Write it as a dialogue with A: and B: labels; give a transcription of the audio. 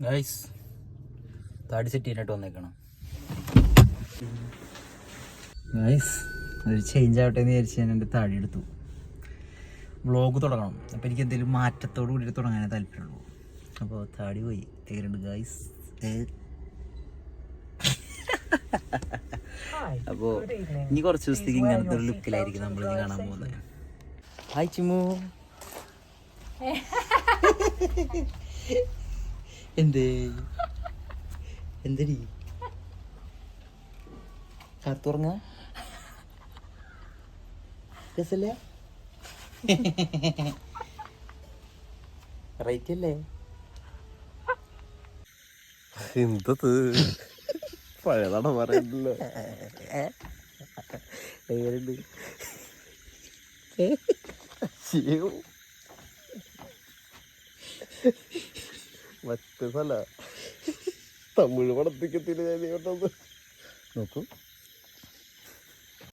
A: Guys താടി set ചെയ്യാനായിട്ട് വന്നേക്കണം. Guys ഒരു ചേഞ്ച് ആവട്ടെ എന്ന് വിചാരിച്ച് ഞാൻ എൻ്റെ താടി എടുത്തു. വ്ളോഗ് തുടങ്ങണം. അപ്പോൾ എനിക്ക് എന്തെങ്കിലും മാറ്റത്തോടു കൂടിയിട്ട് തുടങ്ങാനേ താല്പര്യമുള്ളൂ. അപ്പോൾ താടി പോയി തീരുണ്ട് ഗൈസ്. അപ്പോൾ ഇനി കുറച്ച് ദിവസത്തേക്ക് ഇങ്ങനത്തെ ഒരു ലുക്കിലായിരിക്കും നമ്മൾ ഇനി കാണാൻ പോകുന്നത്. ഹായ് ചിമു. എന്തടി കാത്തുറങ്ങ രസല്ലേ? റൈറ്റ് അല്ലേ?
B: എന്തത് പഴയതാണ് പറയുന്നില്ല. മറ്റേ സ്ഥല തമിഴ് പടത്തിക്കത്തില്ല ഞാൻ കൊണ്ടത്.
A: നോക്കൂ